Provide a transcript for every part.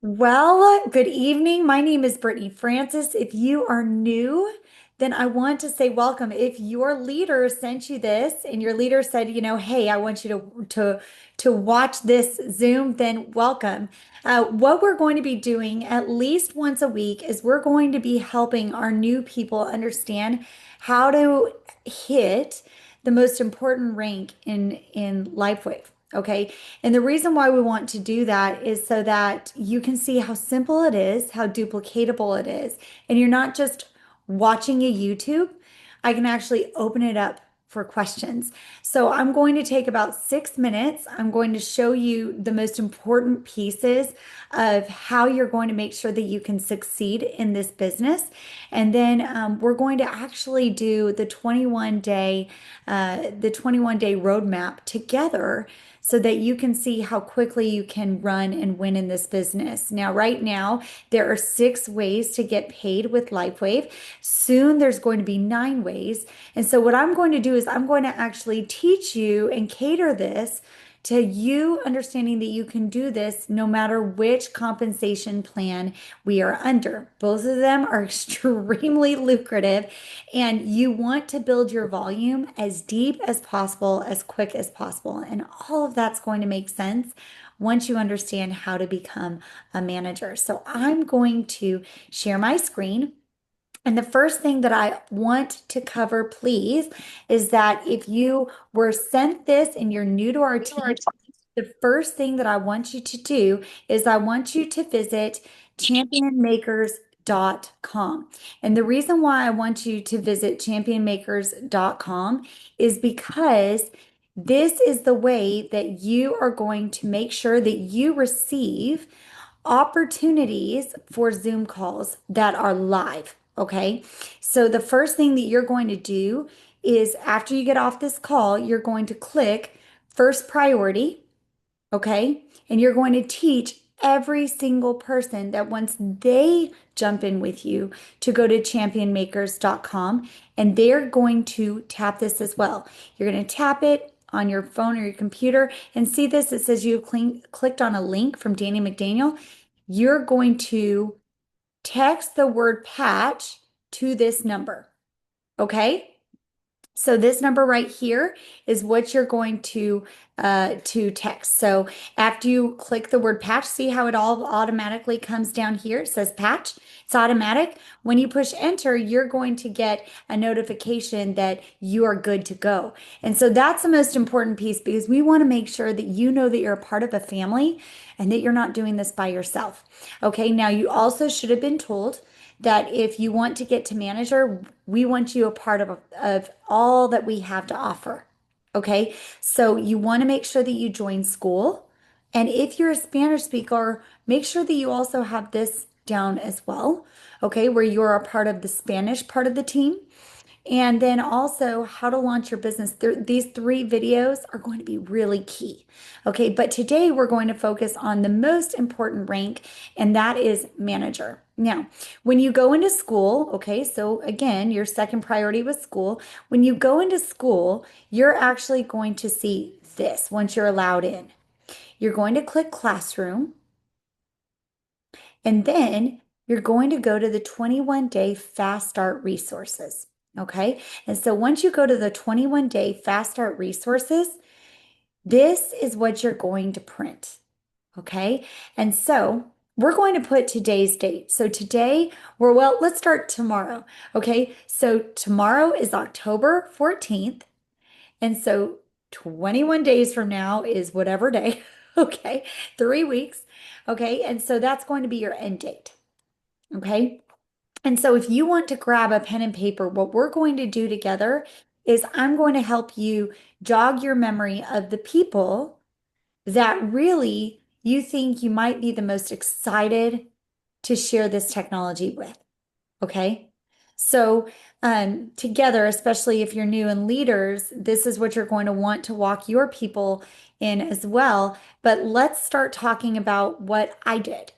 Well, good evening. My name is Brittany Francis. If you are new, then I want to say welcome. If your leader sent you this and your leader said, hey, I want you to watch this Zoom, then welcome. What we're going to be doing at least once a week is we're going to be helping our new people understand how to hit the most important rank in LifeWave. Okay. And the reason why we want to do that is so that you can see how simple it is, how duplicatable it is. And you're not just watching a YouTube. I can actually open it up for questions. So I'm going to take about 6 minutes. I'm going to show you the most important pieces of how you're going to make sure that you can succeed in this business. And then we're going to actually do the 21 day roadmap together so that you can see how quickly you can run and win in this business. Now, right now, there are 6 ways to get paid with LifeWave. Soon there's going to be 9 ways. And so what I'm going to do is I'm going to actually teach you and cater this to you understanding that you can do this no matter which compensation plan we are under. Both of them are extremely lucrative, and you want to build your volume as deep as possible, as quick as possible. And all of that's going to make sense once you understand how to become a manager. So I'm going to share my screen. And the first thing that I want to cover, please, is that if you were sent this and you're new to our team, the first thing that I want you to do is I want you to visit championmakers.com. And the reason why I want you to visit championmakers.com is because this is the way that you are going to make sure that you receive opportunities for Zoom calls that are live. Okay. So the first thing that you're going to do is after you get off this call, you're going to click first priority. Okay. And you're going to teach every single person that once they jump in with you to go to championmakers.com, and they're going to tap this as well. You're going to tap it on your phone or your computer and see this. It says you clicked on a link from Danny McDaniel. You're going to text the word patch to this number. Okay. So this number right here is what you're going to text. So after you click the word patch, see how it all automatically comes down here. It says patch. It's automatic. When you push enter, you're going to get a notification that you are good to go. And so that's the most important piece because we want to make sure that you know that you're a part of a family and that you're not doing this by yourself. Okay, now you also should have been told that if you want to get to manager, we want you a part of all that we have to offer. Okay, so you want to make sure that you join school. And if you're a Spanish speaker, make sure that you also have this down as well. Okay, where you're a part of the Spanish part of the team. And then also how to launch your business. These 3 videos are going to be really key. Okay, but today we're going to focus on the most important rank, and that is manager. Now, when you go into school, okay, so again, your second priority was school. When you go into school, you're actually going to see this once you're allowed in. You're going to click classroom, and then you're going to go to the 21-day fast start resources. Okay. And so once you go to the 21-day fast start resources, this is what you're going to print. Okay. And so we're going to put today's date. So today well, let's start tomorrow. Okay. So tomorrow is October 14th. And so 21 days from now is whatever day. Okay. 3 weeks. Okay. And so that's going to be your end date. Okay. And so if you want to grab a pen and paper, what we're going to do together is I'm going to help you jog your memory of the people that really you think you might be the most excited to share this technology with. Okay. So together, especially if you're new and leaders, this is what you're going to want to walk your people in as well. But let's start talking about what I did.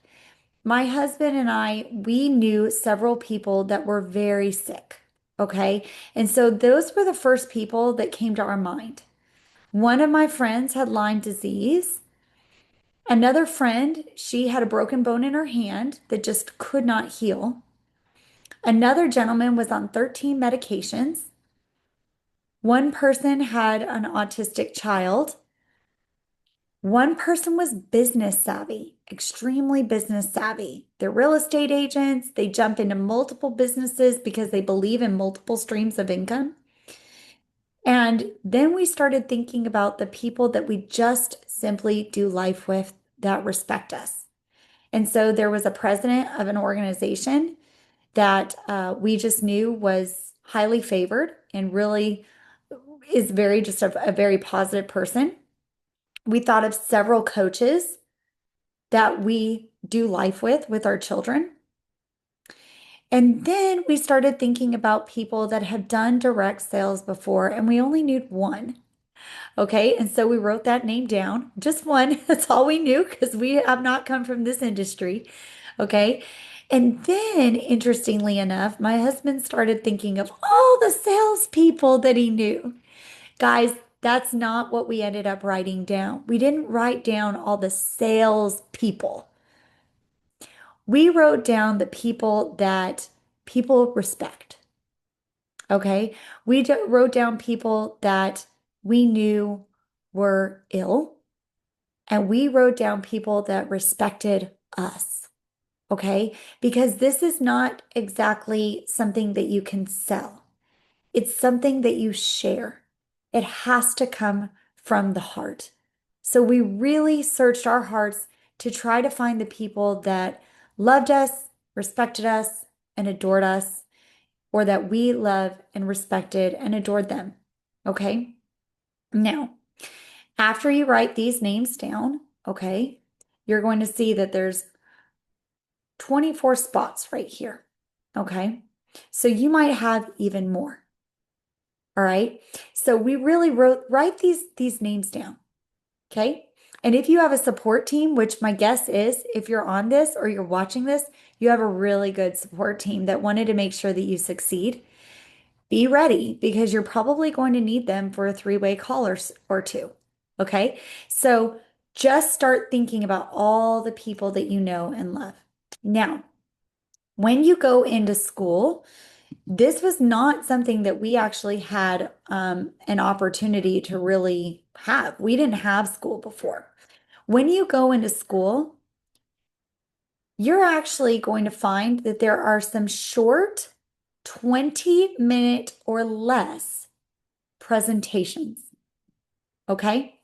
My husband and I, we knew several people that were very sick. Okay. And so those were the first people that came to our mind. One of my friends had Lyme disease, Another friend, she had a broken bone in her hand that just could not heal. Another gentleman was on 13 medications. One person had an autistic child. One person was business savvy, extremely business savvy. They're real estate agents. They jump into multiple businesses because they believe in multiple streams of income. And then we started thinking about the people that we just simply do life with that respect us. And so there was a president of an organization that we just knew was highly favored and really is very just a very positive person. We thought of several coaches that we do life with our children. And then we started thinking about people that have done direct sales before, and we only knew one. Okay. And so we wrote that name down, just one. That's all we knew because we have not come from this industry. Okay. And then, interestingly enough, my husband started thinking of all the salespeople that he knew. Guys, that's not what we ended up writing down. We didn't write down all the sales people. We wrote down the people that people respect. Okay. We wrote down people that we knew were ill, and we wrote down people that respected us. Okay. Because this is not exactly something that you can sell, it's something that you share. It has to come from the heart. So we really searched our hearts to try to find the people that loved us, respected us, and adored us, or that we love and respected and adored them. Okay. Now, after you write these names down, okay, you're going to see that there's 24 spots right here. Okay. So you might have even more. All right. So we really write these names down. Okay. And if you have a support team, which my guess is if you're on this or you're watching this, you have a really good support team that wanted to make sure that you succeed. Be ready because you're probably going to need them for a three-way call or two. Okay. So just start thinking about all the people that you know and love. Now, when you go into school, this was not something that we actually had an opportunity to really have. We didn't have school before. When you go into school, you're actually going to find that there are some short 20-minute or less presentations. Okay.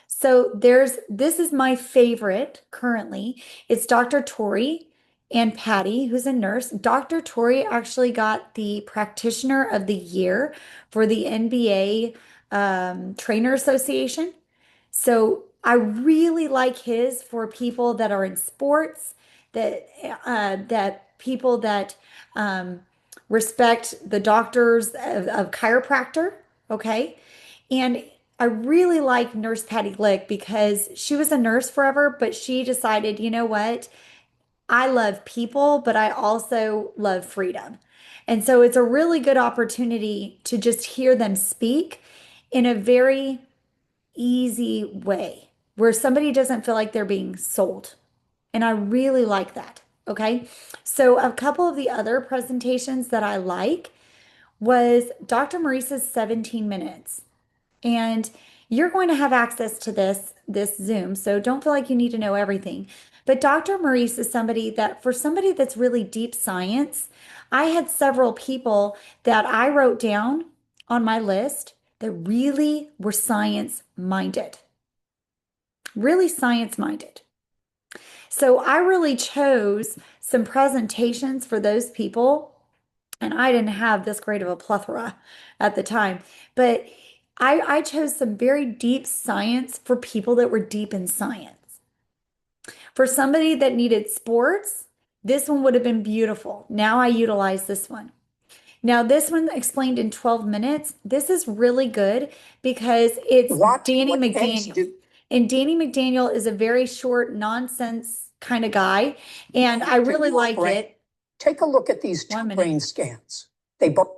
So this is my favorite currently. It's Dr. Tori and Patty, who's a nurse. Dr. Tori actually got the Practitioner of the Year for the NBA Trainer Association. So I really like his for people that are in sports, that people that um, respect the doctors of chiropractor. Okay. And I really like Nurse Patty Glick because she was a nurse forever, but she decided, you know what? I love people, but I also love freedom. And so it's a really good opportunity to just hear them speak in a very easy way where somebody doesn't feel like they're being sold. And I really like that. Okay. So a couple of the other presentations that I like was Dr. Marisa's 17 minutes. And you're going to have access to this Zoom, so don't feel like you need to know everything. But Dr. Maurice is somebody that for somebody that's really deep science, I had several people that I wrote down on my list that really were science minded. Really science minded. So I really chose some presentations for those people, and I didn't have this great of a plethora at the time, but I chose some very deep science for people that were deep in science. For somebody that needed sports, this one would have been beautiful. Now I utilize this one. Now, this one explained in 12 minutes. This is really good because it's Danny McDaniel. And Danny McDaniel is a very short nonsense kind of guy. And I really like it. Take a look at these two brain scans. They both.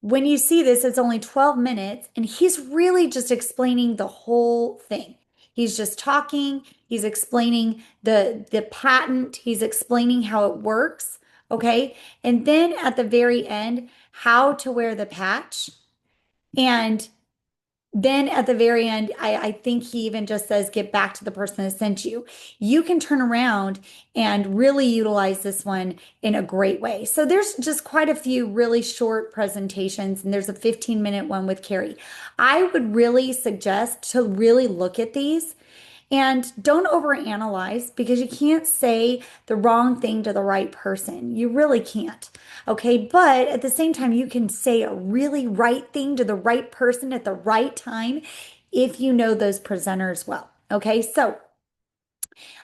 When you see this, it's only 12 minutes, and he's really just explaining the whole thing. He's just talking. He's explaining the patent. He's explaining how it works. Okay. And then at the very end, how to wear the patch. And then at the very end, I think he even just says, get back to the person that sent you. You can turn around and really utilize this one in a great way. So there's just quite a few really short presentations, and there's a 15-minute one with Carrie. I would really suggest to really look at these and don't overanalyze because you can't say the wrong thing to the right person. You really can't. Okay. But at the same time, you can say a really right thing to the right person at the right time if you know those presenters well. Okay. So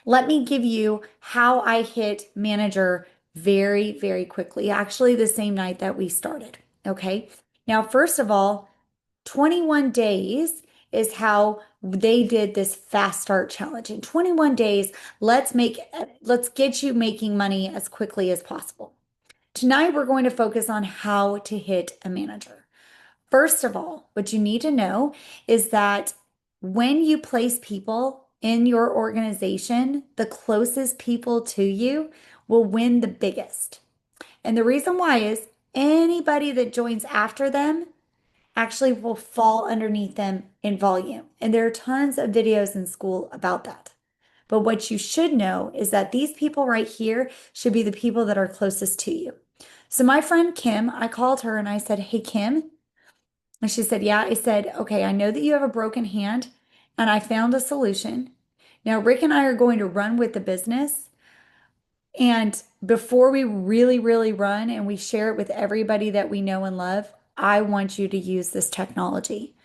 let me give you how I hit manager very, very quickly. Actually, the same night that we started. Okay. Now, first of all, 21 days is how they did this fast start challenge. In 21 days, let's get you making money as quickly as possible. Tonight, we're going to focus on how to hit a manager. First of all, what you need to know is that when you place people in your organization, the closest people to you will win the biggest. And the reason why is anybody that joins after them actually will fall underneath them in volume. And there are tons of videos in school about that. But what you should know is that these people right here should be the people that are closest to you. So my friend Kim, I called her and I said, hey, Kim. And she said, yeah. I said, okay, I know that you have a broken hand and I found a solution. Now, Rick and I are going to run with the business. And before we really, really run and we share it with everybody that we know and love, I want you to use this technology.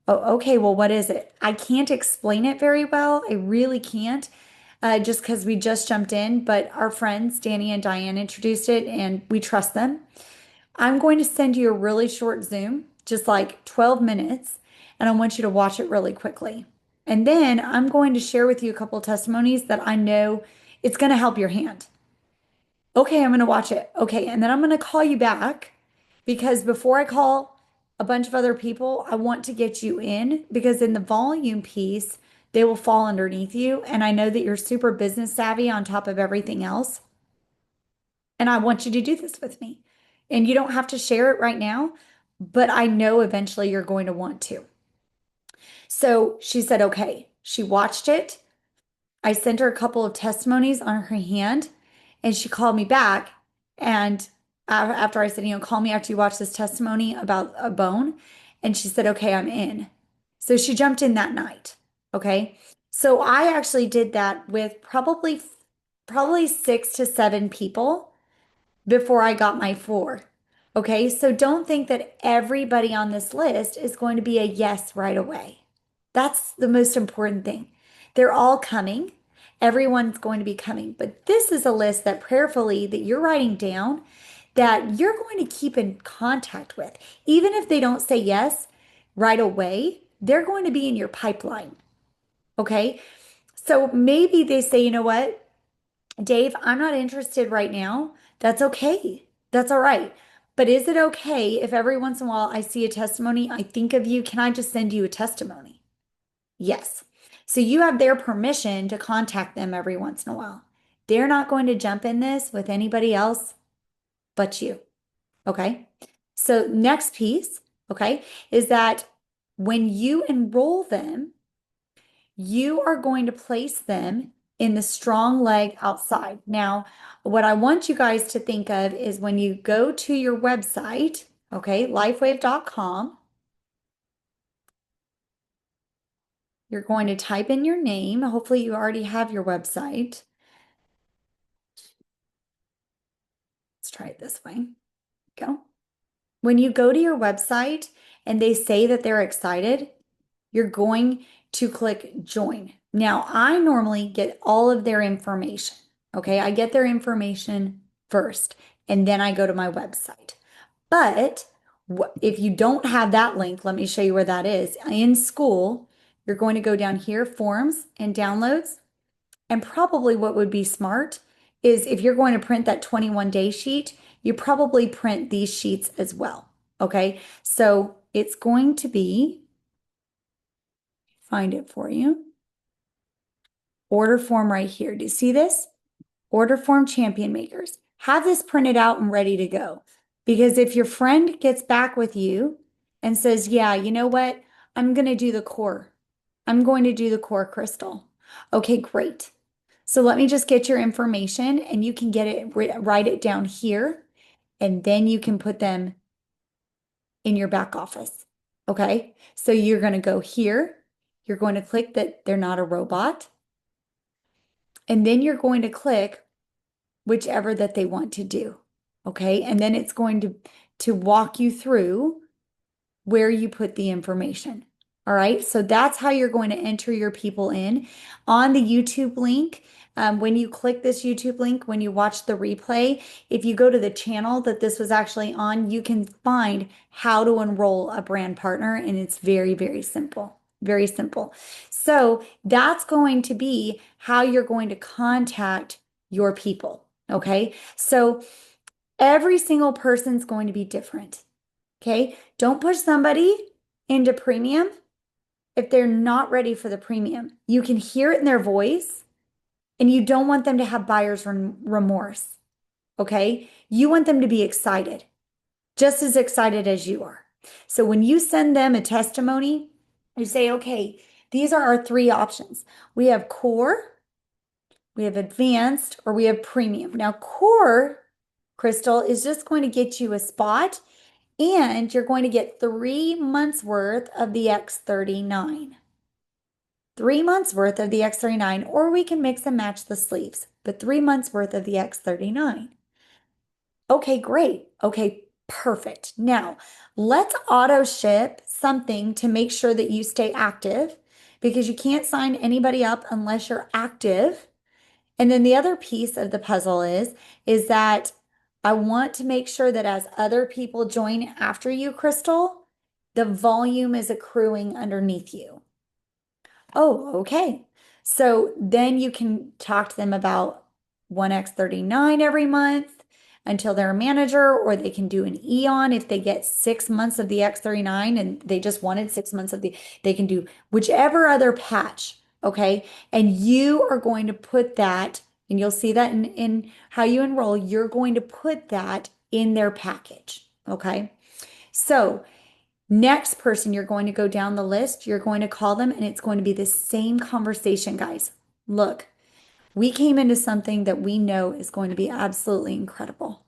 Oh, okay. Well, what is it? I can't explain it very well. I really can't, just because we just jumped in, but our friends, Danny and Diane, introduced it and we trust them. I'm going to send you a really short Zoom, just like 12 minutes, and I want you to watch it really quickly. And then I'm going to share with you a couple of testimonies that I know it's going to help your hand. Okay, I'm going to watch it. Okay, and then I'm going to call you back because before I call a bunch of other people, I want to get you in because in the volume piece, they will fall underneath you. And I know that you're super business savvy on top of everything else. And I want you to do this with me. And you don't have to share it right now, but I know eventually you're going to want to. So she said, okay. She watched it. I sent her a couple of testimonies on her hand, and she called me back. And after I said, call me after you watch this testimony about a bone. And she said, okay, I'm in. So she jumped in that night. Okay. So I actually did that with probably 6 to 7 people before I got my 4. Okay, so don't think that everybody on this list is going to be a yes right away. That's the most important thing. They're all coming. Everyone's going to be coming. But this is a list that prayerfully that you're writing down that you're going to keep in contact with. Even if they don't say yes right away, they're going to be in your pipeline. Okay, so maybe they say, you know what? Dave, I'm not interested right now. That's okay. That's all right. But is it okay if every once in a while I see a testimony, I think of you, can I just send you a testimony? Yes. So you have their permission to contact them every once in a while. They're not going to jump in this with anybody else but you. Okay. So next piece, okay, is that when you enroll them, you are going to place them in the strong leg outside. Now, what I want you guys to think of is when you go to your website, okay, lifewave.com, you're going to type in your name. Hopefully, you already have your website. Let's try it this way. Go. When you go to your website and they say that they're excited, you're going to click join. Now, I normally get all of their information. Okay, I get their information first and then I go to my website. But if you don't have that link, let me show you where that is. In school, you're going to go down here, forms and downloads. And probably what would be smart is if you're going to print that 21-day sheet, you probably print these sheets as well. Okay, so it's going to be, find it for you. order form right here. Do you see this? Order form champion makers. Have this printed out and ready to go. Because if your friend gets back with you and says, yeah, you know what? I'm going to do the core. I'm going to do the core crystal. Okay, great. So let me just get your information and you can get it, write it down here, and then you can put them in your back office. Okay, so you're going to go here. You're going to click that they're not a robot. And then you're going to click whichever that they want to do. Okay, and then it's going to walk you through where you put the information. All right, so that's how you're going to enter your people in on the YouTube link. When you click this YouTube link, when you watch the replay, if you go to the channel that this was actually on, you can find how to enroll a brand partner, and it's very, very simple. Very simple. So that's going to be how you're going to contact your people. Okay, so every single person's going to be different. Okay, don't push somebody into premium if they're not ready for the premium. You can hear it in their voice, and you don't want them to have buyer's remorse. Okay, you want them to be excited, just as excited as you are. So when you send them a testimony, you say, okay, these are our three options. We have core, we have advanced, or we have premium. Now, core, Crystal, is just going to get you a spot, and you're going to get 3 months worth of the X39. 3 months worth of the X39, or we can mix and match the sleeves, but 3 months worth of the X39. Okay, great. Okay, perfect. Now, let's auto ship something to make sure that you stay active, because you can't sign anybody up unless you're active. And then the other piece of the puzzle is that I want to make sure that as other people join after you, Crystal, the volume is accruing underneath you. Oh, okay. So then you can talk to them about 1X39 every month until they're a manager, or they can do an Eon if they get 6 months of the X39 and they just wanted 6 months of they can do whichever other patch. Okay. And you are going to put that, and you'll see that in how you enroll, you're going to put that in their package. Okay. So next person, you're going to go down the list, you're going to call them, and it's going to be the same conversation, guys. Look, we came into something that we know is going to be absolutely incredible.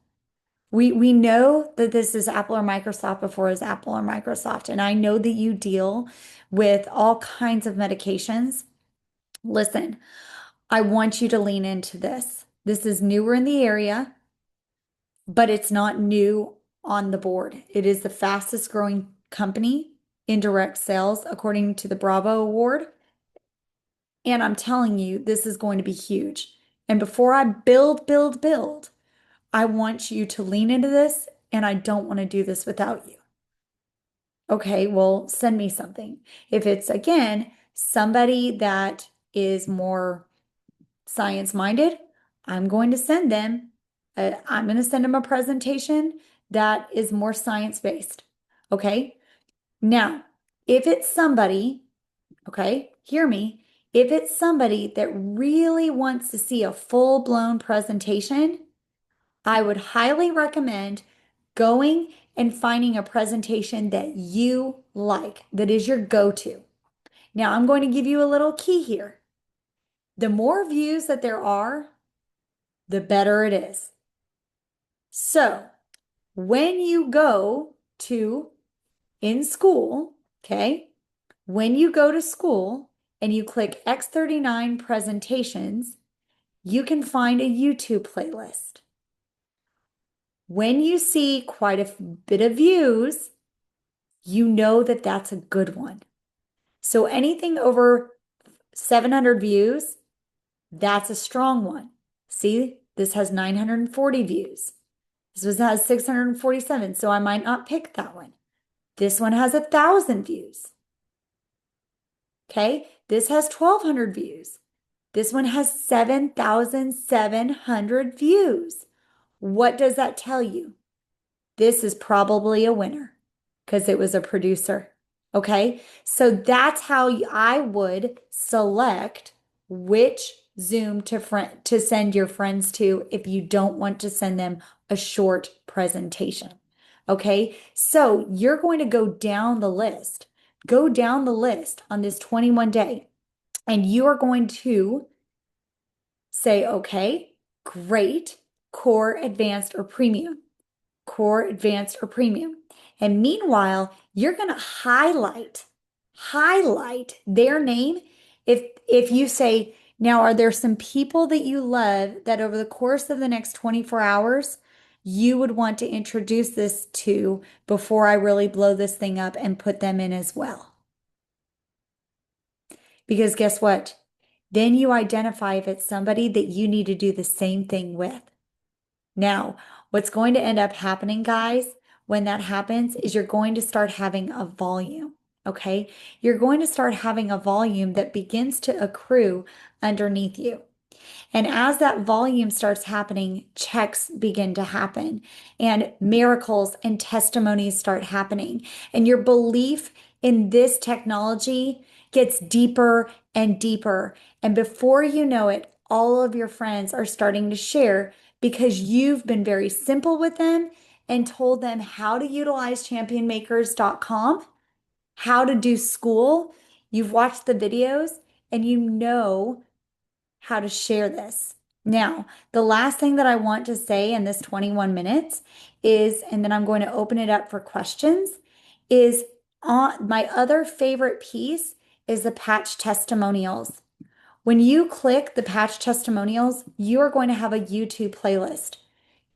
We know that this is Apple or Microsoft before it was Apple or Microsoft. And I know that you deal with all kinds of medications. Listen, I want you to lean into this. This is newer in the area, but it's not new on the board. It is the fastest growing company in direct sales, according to the Bravo Award. And I'm telling you, this is going to be huge. And before I build, I want you to lean into this, and I don't want to do this without you. Okay, well, send me something. If it's, again, somebody that is more science minded, I'm going to send them, I'm going to send them a presentation that is more science based. Okay. Now, if it's somebody, okay, hear me, if it's somebody that really wants to see a full blown presentation, I would highly recommend going and finding a presentation that you like, that is your go-to. Now, I'm going to give you a little key here. The more views that there are, the better it is. So when you go to in school, okay, when you go to school and you click X39 presentations, you can find a YouTube playlist. When you see quite a bit of views, you know that that's a good one. So anything over 700 views, that's a strong one. See, this has 940 views. This one has 647, so I might not pick that one. This one has 1,000 views. Okay, this has 1,200 views. This one has 7,700 views. What does that tell you? This is probably a winner because it was a producer. Okay, so that's how I would select which Zoom to send your friends to if you don't want to send them a short presentation. Okay, so you're going to go down the list. Go down the list on this 21 day, and you are going to say, okay, great, core, advanced, or premium. Core, advanced, or premium. And meanwhile, you're going to highlight their name. If you say, now, are there some people that you love that over the course of the next 24 hours, you would want to introduce this to before I really blow this thing up and put them in as well? Because guess what? Then you identify if it's somebody that you need to do the same thing with. Now, what's going to end up happening, guys, when that happens is you're going to start having a volume, okay? You're going to start having a volume that begins to accrue underneath you. And as that volume starts happening, checks begin to happen, and miracles and testimonies start happening. And your belief in this technology gets deeper and deeper. And before you know it, all of your friends are starting to share because you've been very simple with them and told them how to utilize championmakers.com, how to do school. You've watched the videos and you know how to share this. Now, the last thing that I want to say in this 21 minutes is, and then I'm going to open it up for questions, is on my other favorite piece is the patch testimonials. When you click the patch testimonials, you are going to have a YouTube playlist.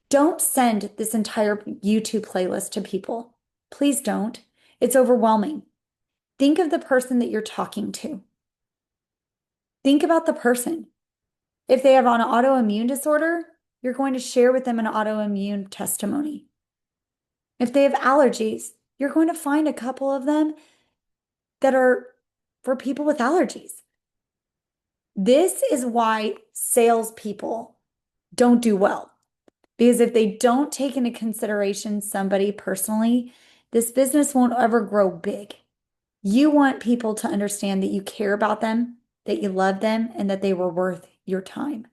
Don't send this entire YouTube playlist to people. Please don't. It's overwhelming. Think of the person that you're talking to. Think about the person. If they have an autoimmune disorder, you're going to share with them an autoimmune testimony. If they have allergies, you're going to find a couple of them that are for people with allergies. This is why salespeople don't do well. Because if they don't take into consideration somebody personally, this business won't ever grow big. You want people to understand that you care about them, that you love them, and that they were worth your time.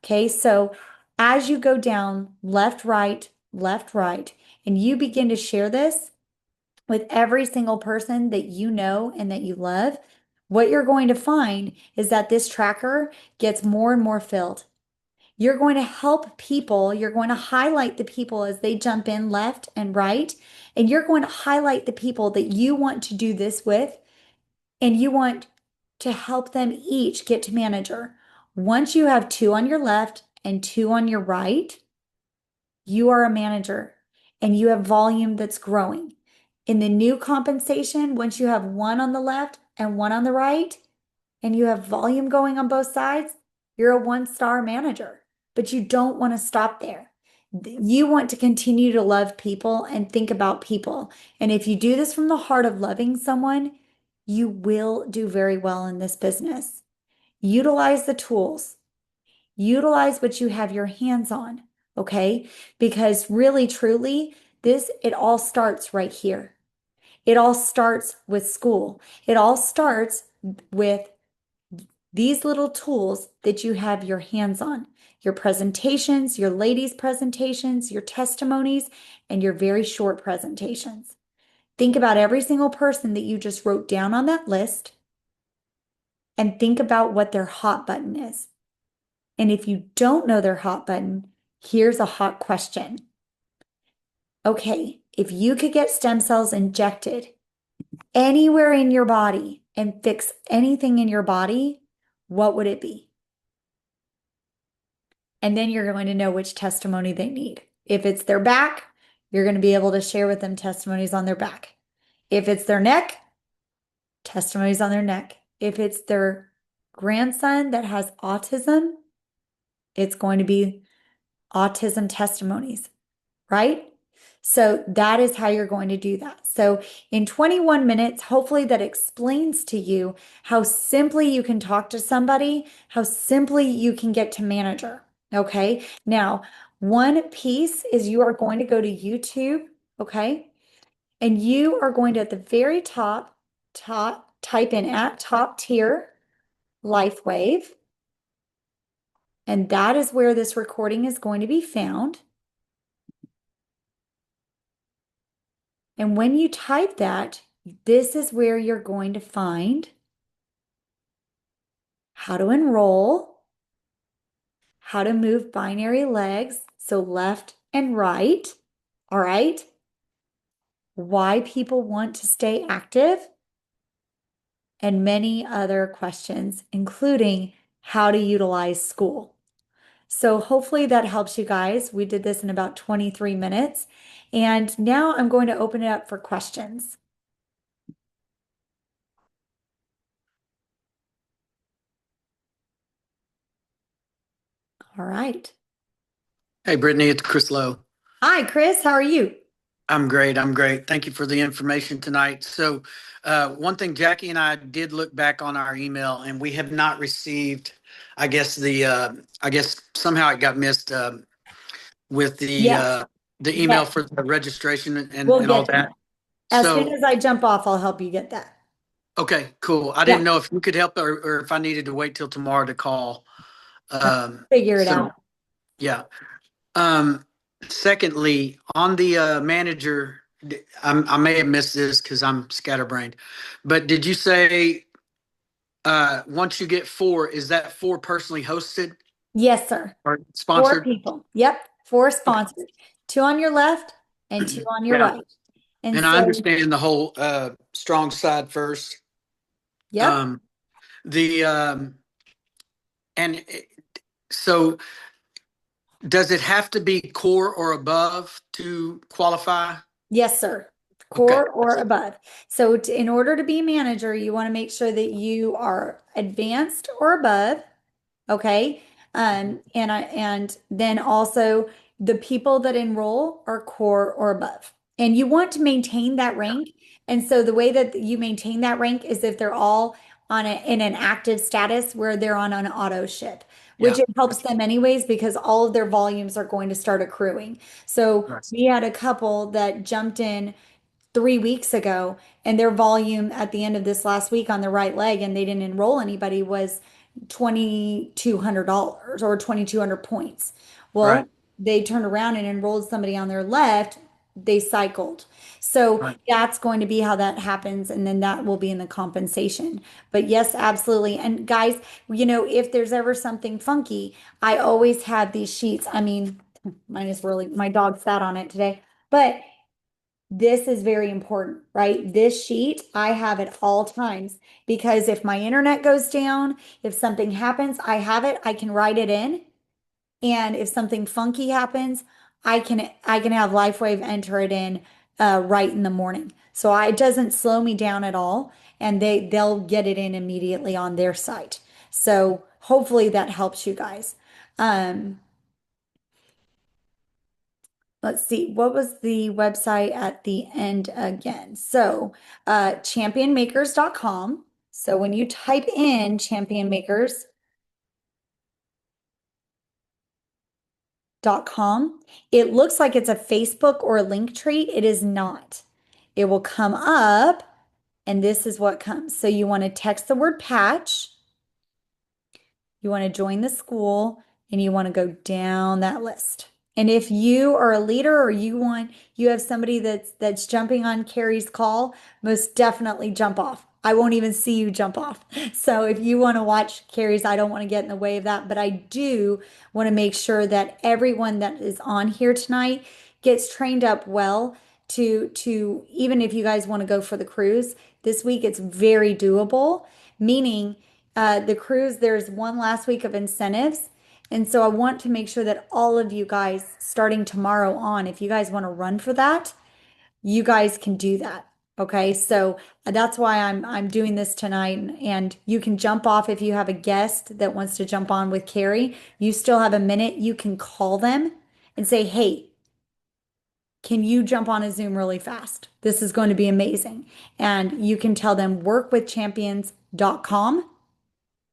Okay, so as you go down left, right, and you begin to share this with every single person that you know and that you love, what you're going to find is that this tracker gets more and more filled. You're going to help people. You're going to highlight the people as they jump in left and right. And you're going to highlight the people that you want to do this with. And you want to help them each get to manager. Once you have 2 on your left and 2 on your right, you are a manager and you have volume that's growing. In the new compensation, once you have 1 on the left and 1 on the right, and you have volume going on both sides, you're a 1-star manager. But you don't want to stop there. You want to continue to love people and think about people. And if you do this from the heart of loving someone, you will do very well in this business. Utilize the tools. Utilize what you have your hands on, okay? Because really, truly, it all starts right here. It all starts with school. It all starts with these little tools that you have your hands on, your presentations, your ladies' presentations, your testimonies, and your very short presentations. Think about every single person that you just wrote down on that list and think about what their hot button is. And if you don't know their hot button, here's a hot question. Okay, if you could get stem cells injected anywhere in your body and fix anything in your body, what would it be? And then you're going to know which testimony they need. If it's their back, you're going to be able to share with them testimonies on their back. If it's their neck, testimonies on their neck. If it's their grandson that has autism, it's going to be autism testimonies, right? So that is how you're going to do that. So in 21 minutes, hopefully that explains to you how simply you can talk to somebody, how simply you can get to manager. Okay. Now, one piece is you are going to go to YouTube. Okay. And you are going to at the very top, type in at top tier LifeWave. And that is where this recording is going to be found. And when you type that, this is where you're going to find how to enroll, how to move binary legs, so left and right, all right? Why people want to stay active, and many other questions, including how to utilize school. So hopefully that helps you guys. We did this in about 23 minutes. And now I'm going to open it up for questions. All right. Hey, Brittany, it's Chris Lowe. Hi, Chris. How are you? I'm great. I'm great. Thank you for the information tonight. So, one thing, Jackie and I did look back on our email, and we have not received. I guess somehow it got missed with Yes. the email Yes. for the registration We'll and all get that. that. As soon So, as I jump off, I'll help you get that. okay, cool. I Yeah. didn't know if you could help or if I needed to wait till tomorrow to call. Figure it So, out. yeah. Um, Secondly, on the manager, I may have missed this because I'm scatterbrained, but did you say once you get four, is that four personally hosted Yes, sir. or 4 sponsored? people. Yep. 4 Okay. sponsored. 2 on your left and 2 on your Yeah, right. And and I so, understand the whole strong side first. yep. Um, the and so does it have to be core or above to qualify? Yes, sir. Okay. Core or above. So in order to be manager, you want to make sure that you are advanced or above. Okay. And then also the people that enroll are core or above. And you want to maintain that rank. And so the way that you maintain that rank is if they're all in an active status where they're on an auto ship, which Yeah. it helps them anyways because all of their volumes are going to start accruing. So Right. we had a couple that jumped in 3 weeks ago, and their volume at the end of this last week on the right leg, and they didn't enroll anybody, was $2,200 or 2,200 points. Right. Well, they turned around and enrolled somebody on their left. They cycled. So Right. that's going to be how that happens. And then that will be in the compensation. But yes, absolutely. And guys, if there's ever something funky, I always have these sheets. I mean, mine is really, my dog sat on it today, but this is very important, right? This sheet I have at all times because if my internet goes down, if something happens, I have it, I can write it in. And if something funky happens, I can have LifeWave enter it in right in the morning. So it doesn't slow me down at all, and they'll get it in immediately on their site. So hopefully that helps you guys. Um, Let's see, what was the website at the end again? So, championmakers.com. So when you type in championmakers.com, it looks like it's a Facebook or a link tree. It is not. It will come up, and this is what comes. So you want to text the word patch, you want to join the school, and you want to go down that list. And if you are a leader or you have somebody that's jumping on Carrie's call, most definitely jump off. I won't even see you jump off. So if you want to watch Carrie's, I don't want to get in the way of that, but I do want to make sure that everyone that is on here tonight gets trained up well to even if you guys want to go for the cruise this week, it's very doable, meaning the cruise, there's one last week of incentives. And so I want to make sure that all of you guys, starting tomorrow on, if you guys want to run for that, you guys can do that. Okay, so that's why I'm doing this tonight, and you can jump off if you have a guest that wants to jump on with Carrie. You still have a minute. You can call them and say, "Hey, can you jump on a Zoom really fast? This is going to be amazing." And you can tell them workwithchampions.com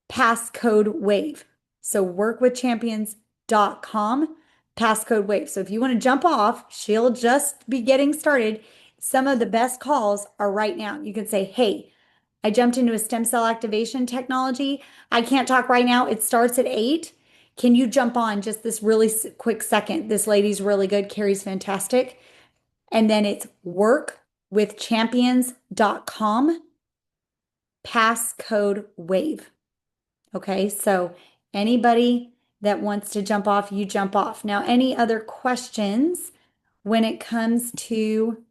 passcode wave. So workwithchampions.com passcode wave. So if you want to jump off, she'll just be getting started. Some of the best calls are right now. You can say, "Hey, I jumped into a stem cell activation technology. I can't talk right now. It starts at 8. Can you jump on just this really quick second? This lady's really good. Carrie's fantastic. And then it's workwithchampions.com, passcode WAVE. Okay, so anybody that wants to jump off, you jump off. Now, any other questions when it comes to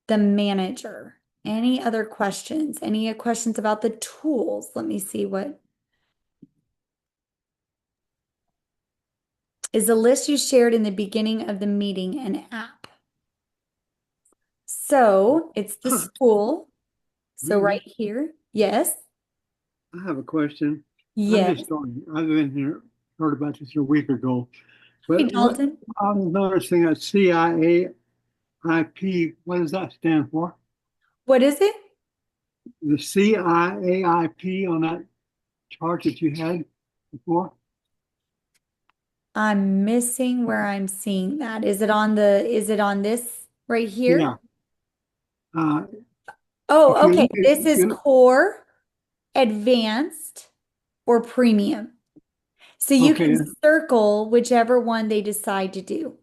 the manager? Any other questions? Any questions about the tools? Let me see what is the list you shared in the beginning of the meeting an app. So it's the school. So right here, yes, I have a question. I'm yes. just starting. I've been here, heard about this a week ago. Hey, But Dalton. I'm noticing that CIAIP, what does that stand for? What is it? The CIAIP on that chart that you had before? I'm missing where I'm seeing that. Is it on this right here? Yeah. Oh, if you okay. look at- This is core, advanced, or premium. So you Okay. can circle whichever one they decide to do.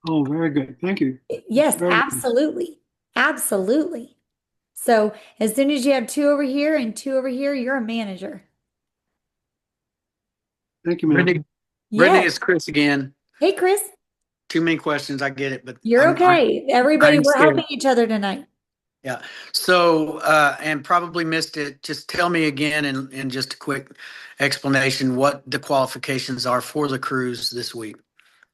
Oh, very good. Thank you. Yes, Very good. absolutely. Absolutely. So as soon as you have two over here and two over here, you're a manager. Thank you, ma'am. Brittany, Yes. it's Chris again. Hey, Chris, Too many questions. I get it, but you're okay. Everybody, I'm we're scared. helping each other tonight. Yeah. So, and probably missed it. Just tell me again in just a quick explanation what the qualifications are for the cruise this week,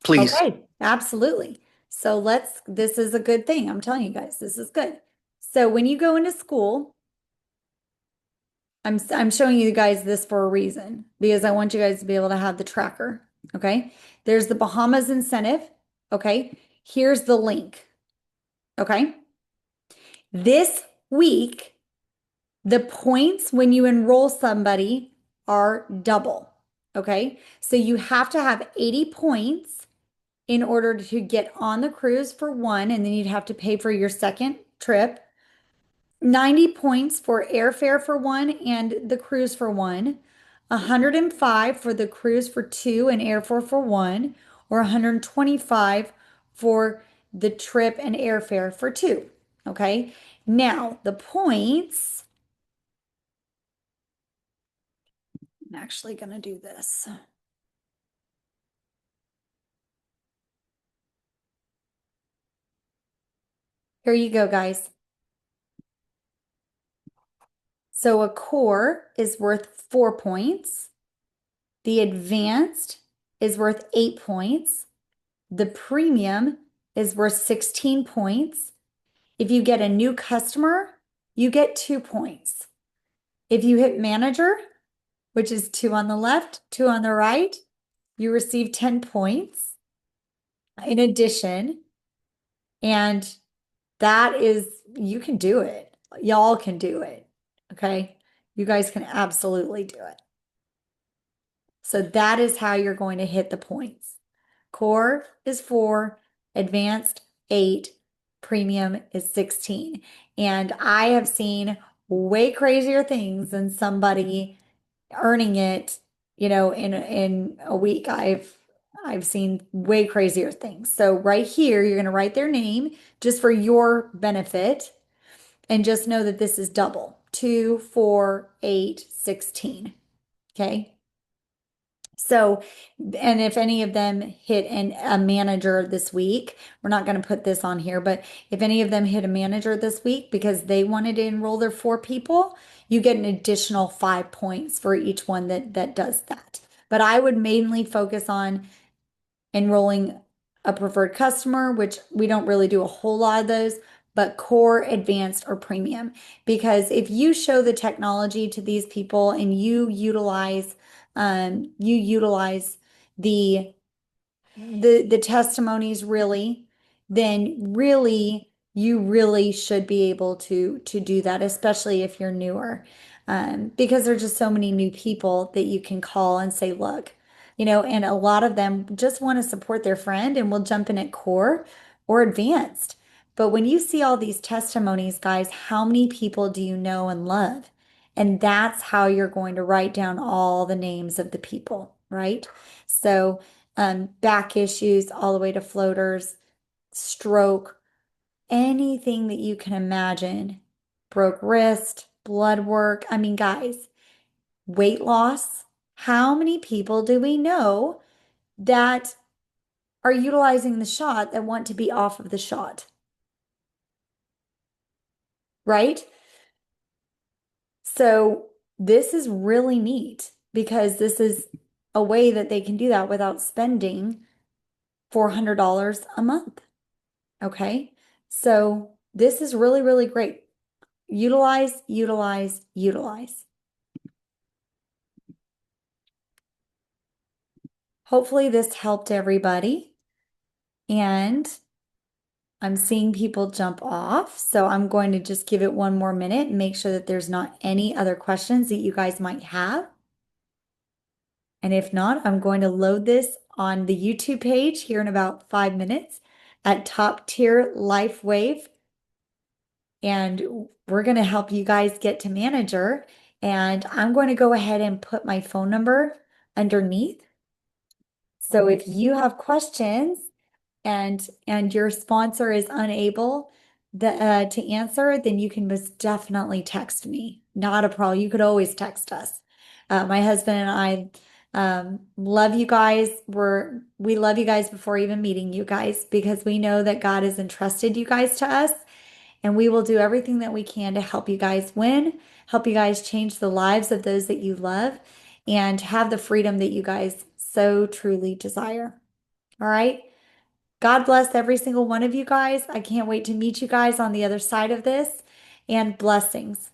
please. Okay, absolutely. So this is a good thing. I'm telling you guys, this is good. So when you go into school, I'm showing you guys this for a reason because I want you guys to be able to have the tracker. Okay. There's the Bahamas incentive. Okay. Here's the link. Okay. This week, the points when you enroll somebody are double. Okay. So you have to have 80 points in order to get on the cruise for one, and then you'd have to pay for your second trip. 90 points for airfare for one and the cruise for one. 105 for the cruise for two and airfare for one, or 125 for the trip and airfare for two. Okay. Now the points, I'm actually going to do this. Here you go, guys. So a core is worth 4 points. The advanced is worth 8 points. The premium is worth 16 points. If you get a new customer, you get 2 points. If you hit manager, which is 2 on the left, 2 on the right, you receive 10 points in addition. And that is, you can do it. Y'all can do it. Okay. You guys can absolutely do it. So that is how you're going to hit the points. Core is 4, advanced 8, premium is 16. And I have seen way crazier things than somebody earning it, in a week. I've seen way crazier things. So right here, you're going to write their name just for your benefit and just know that this is double. 2, 4, 8, 16. Okay. So, and if any of them hit a manager this week, we're not going to put this on here, but if any of them hit a manager this week because they wanted to enroll their 4 people, you get an additional 5 points for each one that does that. But I would mainly focus on enrolling a preferred customer, which we don't really do a whole lot of those, but core, advanced, or premium. Because if you show the technology to these people and you utilize the testimonies really, then really you really should be able to do that, especially if you're newer. Because there's just so many new people that you can call and say, look, and a lot of them just want to support their friend and will jump in at core or advanced. But when you see all these testimonies, guys, how many people do you know and love? And that's how you're going to write down all the names of the people. right? So, back issues all the way to floaters, stroke, anything that you can imagine, broke wrist, blood work. I mean, guys, weight loss. How many people do we know that are utilizing the shot that want to be off of the shot? Right? So this is really neat because this is a way that they can do that without spending $400 a month. Okay. So this is really, really great. Utilize, utilize, utilize. Hopefully this helped everybody. And I'm seeing people jump off. So I'm going to just give it one more minute and make sure that there's not any other questions that you guys might have. And if not, I'm going to load this on the YouTube page here in about 5 minutes at Top Tier Life Wave. And we're going to help you guys get to manager. And I'm going to go ahead and put my phone number underneath. So if you have questions and your sponsor is unable to answer, then you can most definitely text me. Not a problem. You could always text us. My husband and I love you guys. We love you guys before even meeting you guys because we know that God has entrusted you guys to us, and we will do everything that we can to help you guys win, help you guys change the lives of those that you love, and have the freedom that you guys so truly desire. All right. God bless every single one of you guys. I can't wait to meet you guys on the other side of this, and blessings.